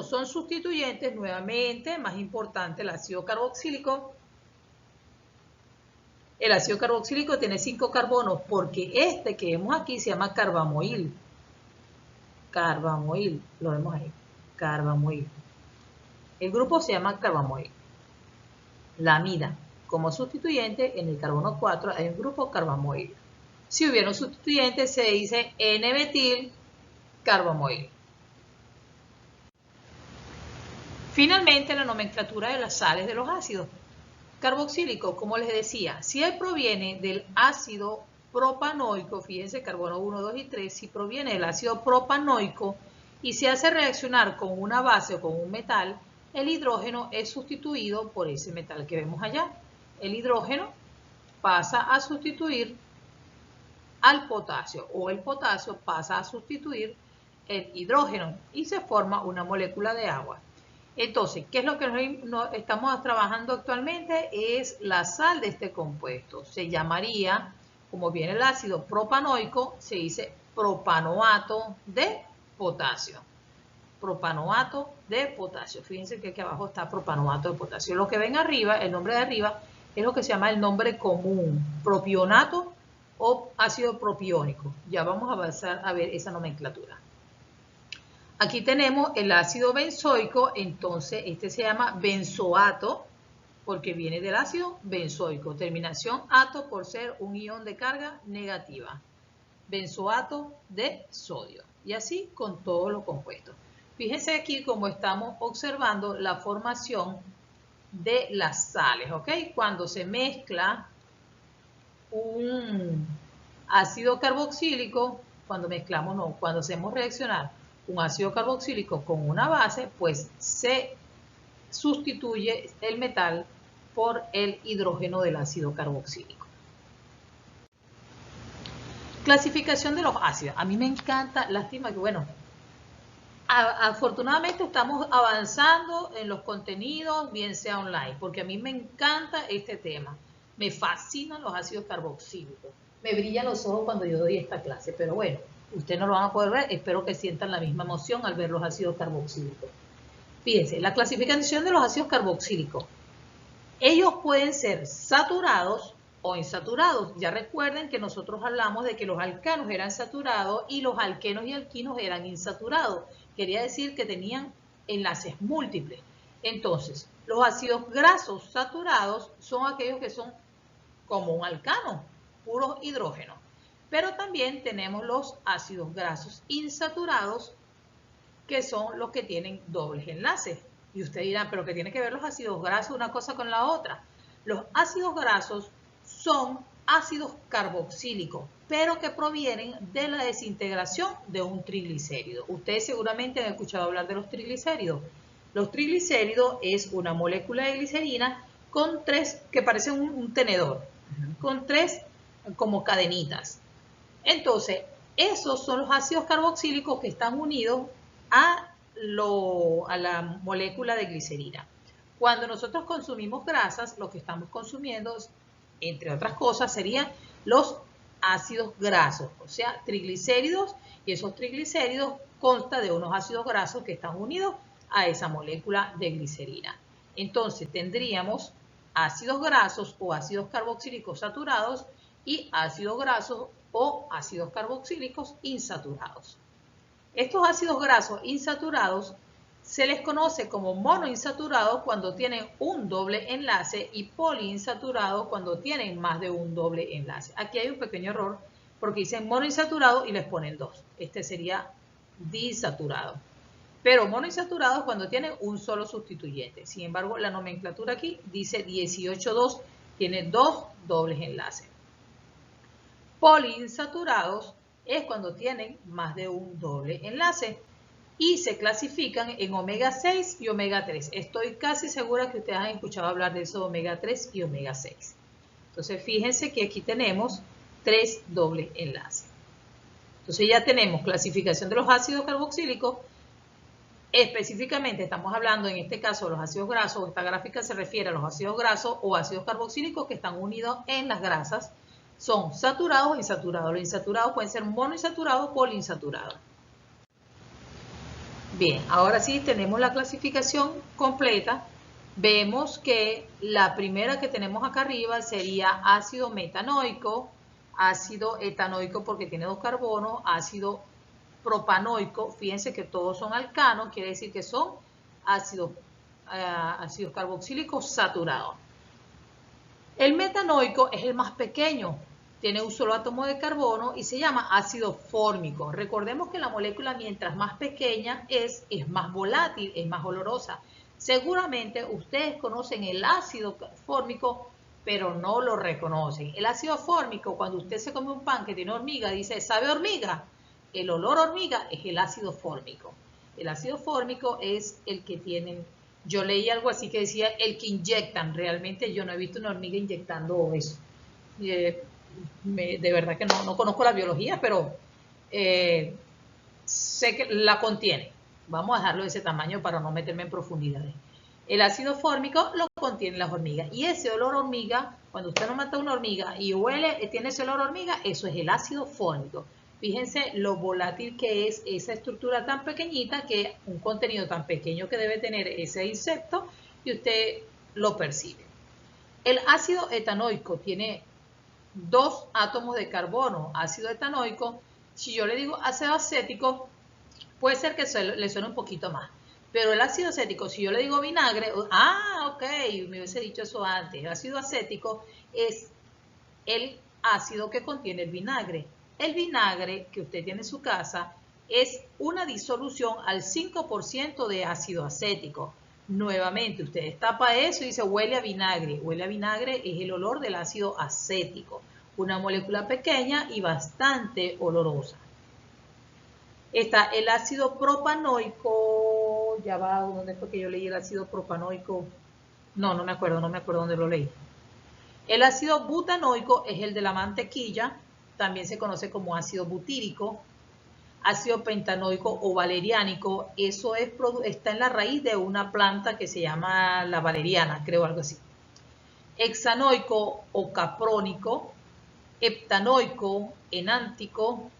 Cuando son sustituyentes, nuevamente, más importante, el ácido carboxílico. El ácido carboxílico tiene 5 carbonos porque este que vemos aquí se llama carbamoil. Carbamoil, lo vemos ahí, carbamoil. El grupo se llama carbamoil. La amida como sustituyente en el carbono 4 hay un grupo carbamoil. Si hubiera un sustituyente se dice N-metil carbamoil. Finalmente, la nomenclatura de las sales de los ácidos carboxílicos, como les decía, si él proviene del ácido propanoico, fíjense, carbono 1, 2 y 3, si proviene del ácido propanoico y se hace reaccionar con una base o con un metal, el hidrógeno es sustituido por ese metal que vemos allá. El hidrógeno pasa a sustituir al potasio o el potasio pasa a sustituir el hidrógeno y se forma una molécula de agua. Entonces, ¿qué es lo que estamos trabajando actualmente? Es la sal de este compuesto. Se llamaría, como viene el ácido propanoico, se dice propanoato de potasio. Propanoato de potasio. Fíjense que aquí abajo está propanoato de potasio. Lo que ven arriba, el nombre de arriba, es lo que se llama el nombre común, propionato o ácido propiónico. Ya vamos a avanzar a ver esa nomenclatura. Aquí tenemos el ácido benzoico, entonces este se llama benzoato porque viene del ácido benzoico. Terminación ato por ser un ion de carga negativa. Benzoato de sodio. Y así con todos los compuestos. Fíjense aquí cómo estamos observando la formación de las sales, ¿ok? Cuando se mezcla un ácido carboxílico, cuando hacemos reaccionar un ácido carboxílico con una base, pues se sustituye el metal por el hidrógeno del ácido carboxílico. Clasificación de los ácidos. A mí me encanta, lástima que bueno, afortunadamente estamos avanzando en los contenidos, bien sea online, porque a mí me encanta este tema. Me fascinan los ácidos carboxílicos. Me brillan los ojos cuando yo doy esta clase, pero bueno, ustedes no lo van a poder ver, espero que sientan la misma emoción al ver los ácidos carboxílicos. Fíjense, la clasificación de los ácidos carboxílicos. Ellos pueden ser saturados o insaturados. Ya recuerden que nosotros hablamos de que los alcanos eran saturados y los alquenos y alquinos eran insaturados. Quería decir que tenían enlaces múltiples. Entonces, los ácidos grasos saturados son aquellos que son como un alcano, puros hidrógenos. Pero también tenemos los ácidos grasos insaturados, que son los que tienen dobles enlaces. Y usted dirá, ¿pero qué tiene que ver los ácidos grasos una cosa con la otra? Los ácidos grasos son ácidos carboxílicos, pero que provienen de la desintegración de un triglicérido. Ustedes seguramente han escuchado hablar de los triglicéridos. Los triglicéridos es una molécula de glicerina con tres, que parece un tenedor, con tres como cadenitas. Entonces, esos son los ácidos carboxílicos que están unidos a la molécula de glicerina. Cuando nosotros consumimos grasas, lo que estamos consumiendo, entre otras cosas, serían los ácidos grasos, o sea, triglicéridos, y esos triglicéridos constan de unos ácidos grasos que están unidos a esa molécula de glicerina. Entonces, tendríamos ácidos grasos o ácidos carboxílicos saturados y ácidos grasos o ácidos carboxílicos insaturados. Estos ácidos grasos insaturados se les conoce como monoinsaturados cuando tienen un doble enlace y poliinsaturados cuando tienen más de un doble enlace. Aquí hay un pequeño error porque dicen monoinsaturado y les ponen dos. Este sería disaturado. Pero monoinsaturados cuando tienen un solo sustituyente. Sin embargo, la nomenclatura aquí dice 18,2, tiene dos dobles enlaces. Poliinsaturados es cuando tienen más de un doble enlace y se clasifican en omega 6 y omega 3. Estoy casi segura que ustedes han escuchado hablar de eso de omega 3 y omega 6. Entonces, fíjense que aquí tenemos tres dobles enlaces. Entonces, ya tenemos clasificación de los ácidos carboxílicos. Específicamente estamos hablando en este caso de los ácidos grasos. Esta gráfica se refiere a los ácidos grasos o ácidos carboxílicos que están unidos en las grasas. Son saturados o insaturados. Los insaturados pueden ser monoinsaturados o poliinsaturados. Bien, ahora sí tenemos la clasificación completa. Vemos que la primera que tenemos acá arriba sería ácido metanoico, ácido etanoico porque tiene 2 carbonos, ácido propanoico, fíjense que todos son alcanos, quiere decir que son ácidos carboxílicos saturados. El metanoico es el más pequeño, tiene un solo átomo de carbono y se llama ácido fórmico. Recordemos que la molécula mientras más pequeña es más volátil, es más olorosa. Seguramente ustedes conocen el ácido fórmico, pero no lo reconocen. El ácido fórmico, cuando usted se come un pan que tiene hormiga, dice, ¿sabe hormiga? El olor a hormiga es el ácido fórmico. El ácido fórmico es el que tienen. Yo leí algo así que decía el que inyectan. Realmente yo no he visto una hormiga inyectando eso. De verdad que no conozco la biología, pero sé que la contiene. Vamos a dejarlo de ese tamaño para no meterme en profundidades. El ácido fórmico lo contienen las hormigas. Y ese olor a hormiga, cuando usted no mata una hormiga y huele, tiene ese olor a hormiga, eso es el ácido fórmico. Fíjense lo volátil que es esa estructura tan pequeñita, que un contenido tan pequeño que debe tener ese insecto y usted lo percibe. El ácido etanoico tiene 2 átomos de carbono. Ácido etanoico, si yo le digo ácido acético, puede ser que le suene un poquito más. Pero el ácido acético, si yo le digo vinagre, ok, me hubiese dicho eso antes. El ácido acético es el ácido que contiene el vinagre. El vinagre que usted tiene en su casa es una disolución al 5% de ácido acético. Nuevamente, usted destapa eso y dice huele a vinagre. Huele a vinagre es el olor del ácido acético. Una molécula pequeña y bastante olorosa. Está el ácido propanoico. Ya va, ¿dónde fue que yo leí el ácido propanoico? No me acuerdo dónde lo leí. El ácido butanoico es el de la mantequilla, también se conoce como ácido butírico. Ácido pentanoico o valeriánico, eso está en la raíz de una planta que se llama la valeriana, creo algo así. Hexanoico o caprónico, heptanoico, enántico,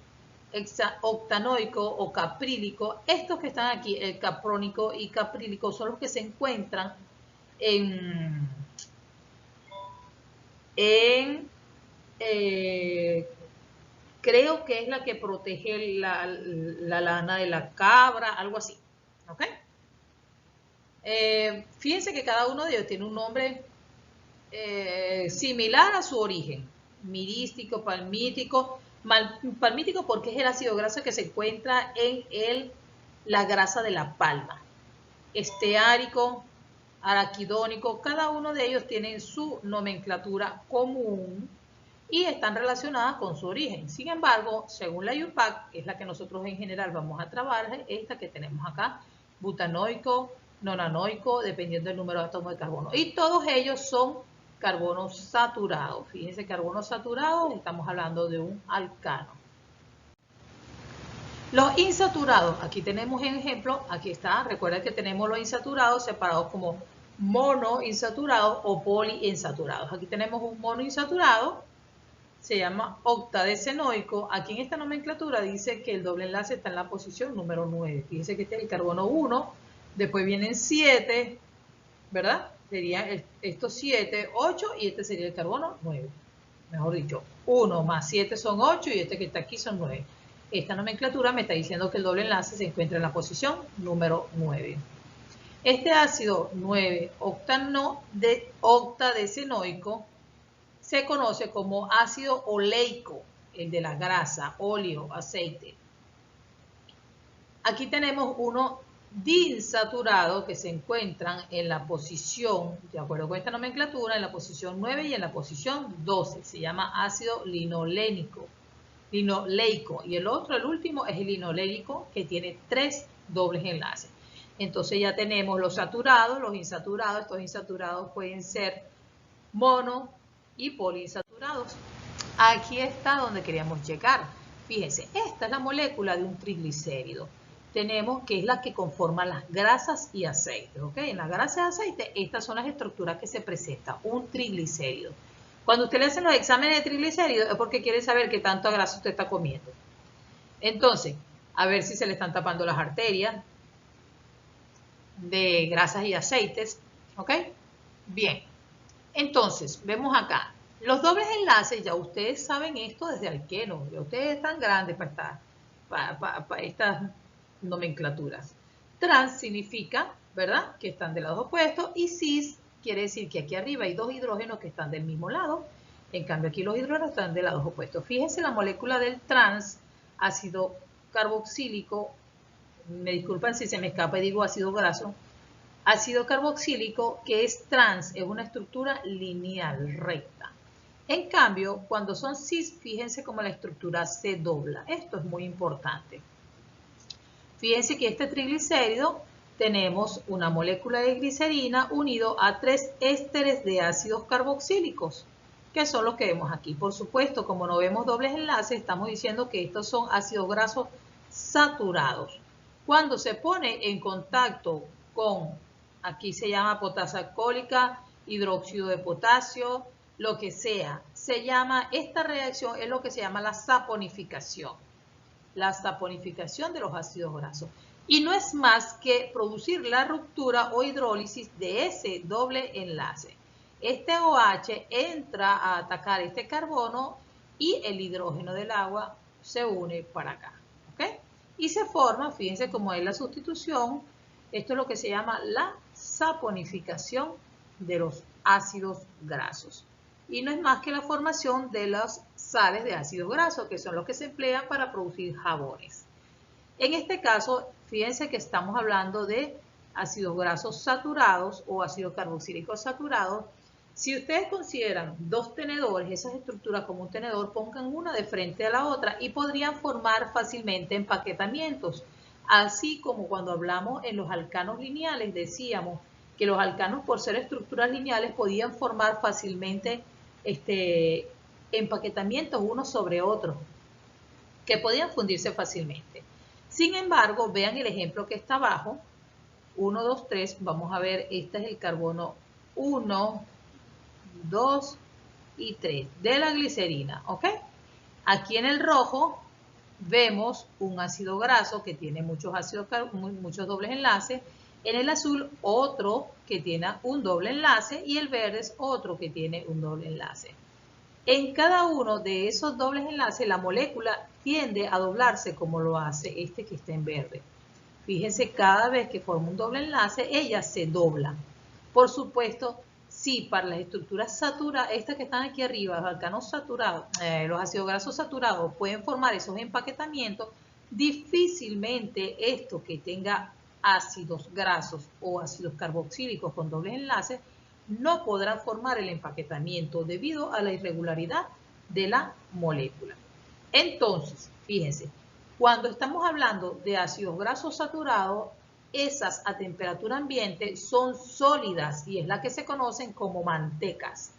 octanoico o caprílico. Estos que están aquí, el caprónico y caprílico, son los que se encuentran creo que es la que protege la lana de la cabra, algo así. ¿Ok? Fíjense que cada uno de ellos tiene un nombre similar a su origen. Mirístico, palmítico. Palmítico porque es el ácido graso que se encuentra en la grasa de la palma. Esteárico, araquidónico, cada uno de ellos tiene su nomenclatura común y están relacionadas con su origen. Sin embargo, según la IUPAC, que es la que nosotros en general vamos a trabajar, esta que tenemos acá, butanoico, nonanoico, dependiendo del número de átomos de carbono. Y todos ellos son carbonos saturados. Fíjense, carbonos saturados, estamos hablando de un alcano. Los insaturados, aquí tenemos un ejemplo, aquí está, recuerden que tenemos los insaturados separados como monoinsaturados o poliinsaturados. Aquí tenemos un monoinsaturado, se llama octadecenoico. Aquí en esta nomenclatura dice que el doble enlace está en la posición número 9. Fíjense que este es el carbono 1, después vienen 7, ¿verdad? Serían estos 7, 8 y este sería el carbono 9. Mejor dicho, 1 más 7 son 8 y este que está aquí son 9. Esta nomenclatura me está diciendo que el doble enlace se encuentra en la posición número 9. Este ácido 9 octadecenoico se conoce como ácido oleico, el de la grasa, óleo, aceite. Aquí tenemos uno diinsaturado que se encuentran en la posición, de acuerdo con esta nomenclatura, en la posición 9 y en la posición 12. Se llama ácido linoleico. Y el otro, el último, es el linoleico, que tiene 3 dobles enlaces. Entonces ya tenemos los saturados, los insaturados. Estos insaturados pueden ser mono y poliinsaturados. Aquí está donde queríamos llegar. Fíjense, esta es la molécula de un triglicérido. Tenemos que es la que conforma las grasas y aceites. ¿Ok? En las grasas y aceites, estas son las estructuras que se presenta un triglicérido. Cuando usted le hacen los exámenes de triglicéridos es porque quiere saber qué tanta grasa usted está comiendo. Entonces, a ver si se le están tapando las arterias, de grasas y aceites, ¿ok? Bien, entonces, vemos acá, los dobles enlaces, ya ustedes saben esto desde alqueno, ya ustedes están grandes para estas nomenclaturas. Trans significa, ¿verdad?, que están de lados opuestos, y cis quiere decir que aquí arriba hay dos hidrógenos que están del mismo lado, en cambio aquí los hidrógenos están de lados opuestos. Fíjense la molécula del trans, ácido carboxílico, me disculpan si se me escapa y digo ácido graso, ácido carboxílico, que es trans, es una estructura lineal, recta. En cambio, cuando son cis, fíjense cómo la estructura se dobla. Esto es muy importante. Fíjense que este triglicérido tenemos una molécula de glicerina unido a 3 ésteres de ácidos carboxílicos, que son los que vemos aquí. Por supuesto, como no vemos dobles enlaces, estamos diciendo que estos son ácidos grasos saturados. Cuando se pone en contacto con, aquí se llama potasa alcohólica, hidróxido de potasio, lo que sea, se llama, esta reacción es lo que se llama la saponificación. La saponificación de los ácidos grasos. Y no es más que producir la ruptura o hidrólisis de ese doble enlace. Este OH entra a atacar este carbono y el hidrógeno del agua se une para acá. ¿Ok? Y se forma, fíjense cómo es la sustitución, esto es lo que se llama la saponificación de los ácidos grasos. Y no es más que la formación de las sales de ácidos grasos, que son los que se emplean para producir jabones. En este caso, fíjense que estamos hablando de ácidos grasos saturados o ácidos carboxílicos saturados. Si ustedes consideran dos tenedores, esas estructuras como un tenedor, pongan una de frente a la otra y podrían formar fácilmente empaquetamientos. Así como cuando hablamos en los alcanos lineales, decíamos que los alcanos, por ser estructuras lineales, podían formar fácilmente empaquetamientos unos sobre otros, que podían fundirse fácilmente. Sin embargo, vean el ejemplo que está abajo, 1, 2, 3, vamos a ver, este es el carbono 1, 2 y 3 de la glicerina, ¿ok? Aquí en el rojo vemos un ácido graso que tiene muchos dobles enlaces, en el azul otro que tiene un doble enlace y el verde es otro que tiene un doble enlace. En cada uno de esos dobles enlaces la molécula tiende a doblarse como lo hace este que está en verde. Fíjense, cada vez que forma un doble enlace, ella se dobla. Por supuesto, si para las estructuras saturadas, estas que están aquí arriba, los alcanos saturados, los ácidos grasos saturados pueden formar esos empaquetamientos, difícilmente esto que tenga ácidos grasos o ácidos carboxílicos con dobles enlaces no podrán formar el empaquetamiento debido a la irregularidad de la molécula. Entonces, fíjense, cuando estamos hablando de ácidos grasos saturados, esas a temperatura ambiente son sólidas y es la que se conocen como mantecas.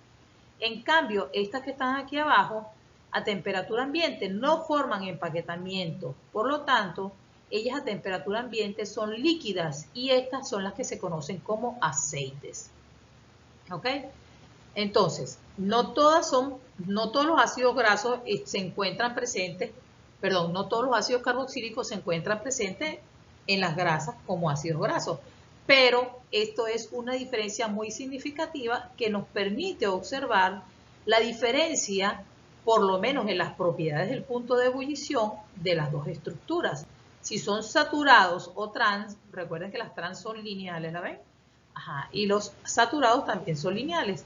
En cambio, estas que están aquí abajo, a temperatura ambiente no forman empaquetamiento. Por lo tanto, ellas a temperatura ambiente son líquidas y estas son las que se conocen como aceites. ¿Ok? Entonces, no todos los ácidos grasos se encuentran presentes, perdón, no todos los ácidos carboxílicos se encuentran presentes en las grasas como ácidos grasos, pero esto es una diferencia muy significativa que nos permite observar la diferencia, por lo menos en las propiedades del punto de ebullición de las dos estructuras. Si son saturados o trans, recuerden que las trans son lineales, ¿la ven? Ajá, y los saturados también son lineales.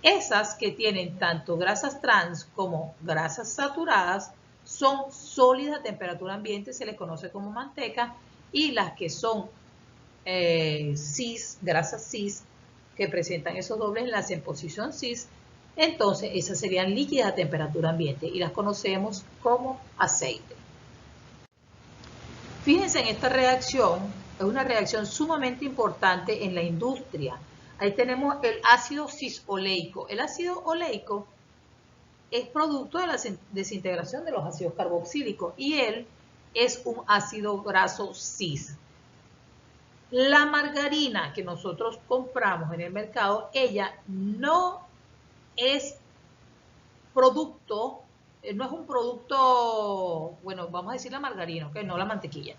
Esas que tienen tanto grasas trans como grasas saturadas son sólidas a temperatura ambiente, se les conoce como manteca, y las que son cis, grasas cis, que presentan esos dobles enlaces en posición cis, entonces esas serían líquidas a temperatura ambiente y las conocemos como aceite. Fíjense en esta reacción, es una reacción sumamente importante en la industria. Ahí tenemos el ácido cisoleico. El ácido oleico es producto de la desintegración de los ácidos carboxílicos y él es un ácido graso cis. La margarina que nosotros compramos en el mercado, ella no es producto, no es un producto, bueno, vamos a decir la margarina, ¿ok? No la mantequilla.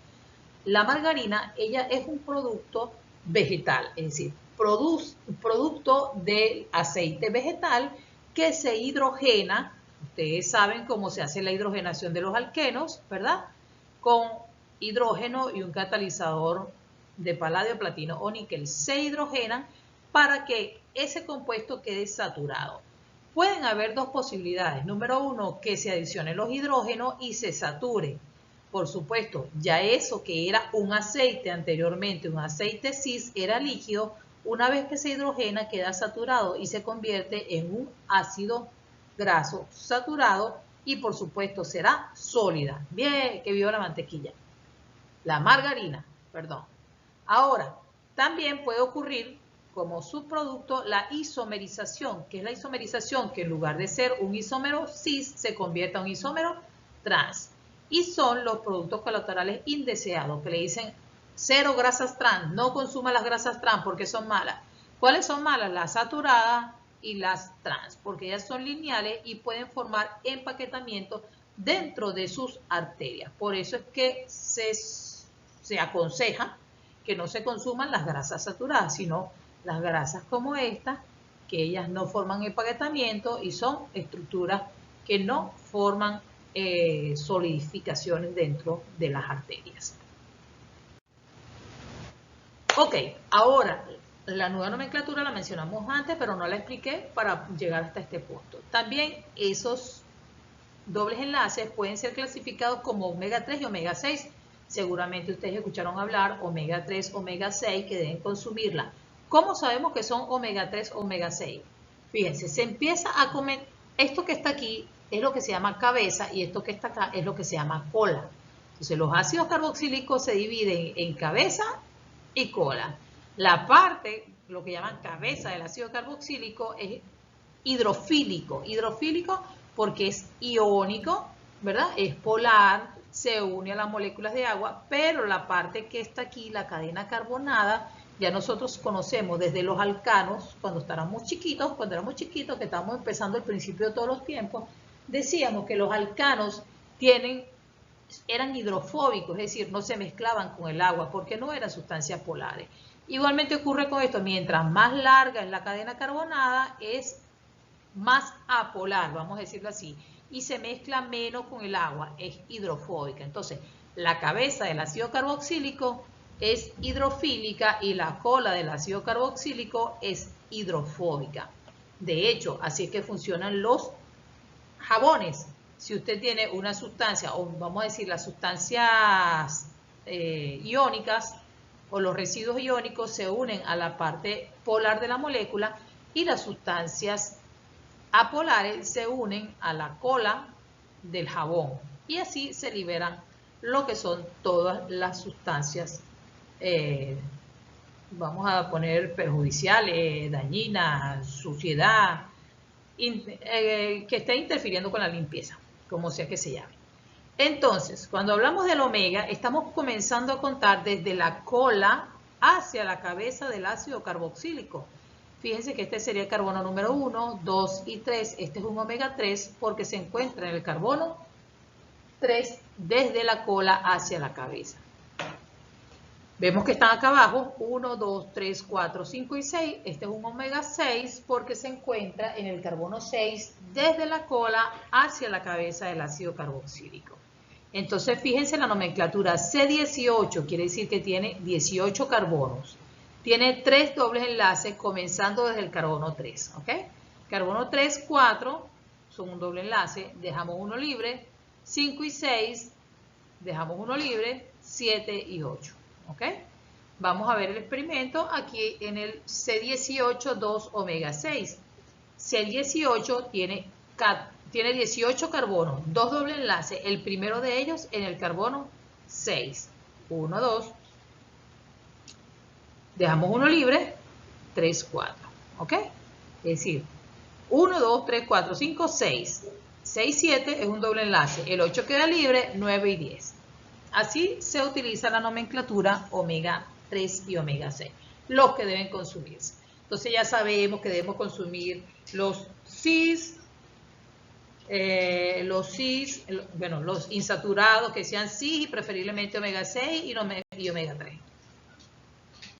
La margarina, ella es un producto vegetal, es decir, producto del aceite vegetal que se hidrogena. Ustedes saben cómo se hace la hidrogenación de los alquenos, ¿verdad? Con hidrógeno y un catalizador de paladio, platino o níquel. Se hidrogenan para que ese compuesto quede saturado. Pueden haber dos posibilidades. Número uno, que se adicionen los hidrógenos y se sature. Por supuesto, ya eso que era un aceite anteriormente, un aceite cis, era líquido. Una vez que se hidrogena, queda saturado y se convierte en un ácido graso saturado y por supuesto será sólida. Bien, que viva la mantequilla. La margarina, perdón. Ahora, también puede ocurrir como subproducto la isomerización. ¿Qué es la isomerización? Que en lugar de ser un isómero cis, se convierta en un isómero trans. Y son los productos colaterales indeseados, que le dicen cero grasas trans, no consuma las grasas trans porque son malas. ¿Cuáles son malas? Las saturadas y las trans, porque ellas son lineales y pueden formar empaquetamiento dentro de sus arterias. Por eso es que se aconseja que no se consuman las grasas saturadas, sino las grasas como esta, que ellas no forman empaquetamiento y son estructuras que no forman solidificaciones dentro de las arterias. Ok, ahora la nueva nomenclatura la mencionamos antes, pero no la expliqué para llegar hasta este punto. También esos dobles enlaces pueden ser clasificados como omega 3 y omega 6. Seguramente ustedes escucharon hablar omega 3, omega 6, que deben consumirla. ¿Cómo sabemos que son omega 3 o omega 6? Fíjense, se empieza a comer, esto que está aquí es lo que se llama cabeza y esto que está acá es lo que se llama cola. Entonces los ácidos carboxílicos se dividen en cabeza y cola. La parte, lo que llaman cabeza del ácido carboxílico, es hidrofílico. Hidrofílico porque es iónico, ¿verdad? Es polar, se une a las moléculas de agua, pero la parte que está aquí, la cadena carbonada, ya nosotros conocemos desde los alcanos, cuando éramos chiquitos, que estábamos empezando el principio de todos los tiempos, decíamos que los alcanos eran hidrofóbicos, es decir, no se mezclaban con el agua porque no eran sustancias polares. Igualmente ocurre con esto, mientras más larga es la cadena carbonada, es más apolar, vamos a decirlo así, y se mezcla menos con el agua, es hidrofóbica. Entonces, la cabeza del ácido carboxílico es hidrofílica y la cola del ácido carboxílico es hidrofóbica. De hecho, así es que funcionan los jabones. Si usted tiene una sustancia, o vamos a decir las sustancias iónicas o los residuos iónicos se unen a la parte polar de la molécula y las sustancias apolares se unen a la cola del jabón y así se liberan lo que son todas las sustancias, vamos a poner perjudiciales, dañinas, suciedad, que esté interfiriendo con la limpieza, como sea que se llame. Entonces, cuando hablamos del omega, estamos comenzando a contar desde la cola hacia la cabeza del ácido carboxílico. Fíjense que este sería el carbono número 1, 2 y 3. Este es un omega 3 porque se encuentra en el carbono 3 desde la cola hacia la cabeza. Vemos que están acá abajo 1, 2, 3, 4, 5 y 6. Este es un omega 6 porque se encuentra en el carbono 6 desde la cola hacia la cabeza del ácido carboxílico. Entonces fíjense la nomenclatura C18 quiere decir que tiene 18 carbonos. Tiene 3 dobles enlaces comenzando desde el carbono 3, ¿ok? Carbono 3, 4 son un doble enlace, dejamos uno libre, 5 y 6 dejamos uno libre, 7 y 8, ¿ok? Vamos a ver el experimento aquí en el C18, 2 omega 6. C18 tiene 18 carbonos, 2 dobles enlaces, el primero de ellos en el carbono 6, 1, 2. Dejamos uno libre, 3, 4, ¿ok? Es decir, 1, 2, 3, 4, 5, 6. 6, 7 es un doble enlace. El 8 queda libre, 9 y 10. Así se utiliza la nomenclatura omega 3 y omega 6, los que deben consumirse. Entonces ya sabemos que debemos consumir los cis, los insaturados que sean cis y preferiblemente omega 6 y omega 3.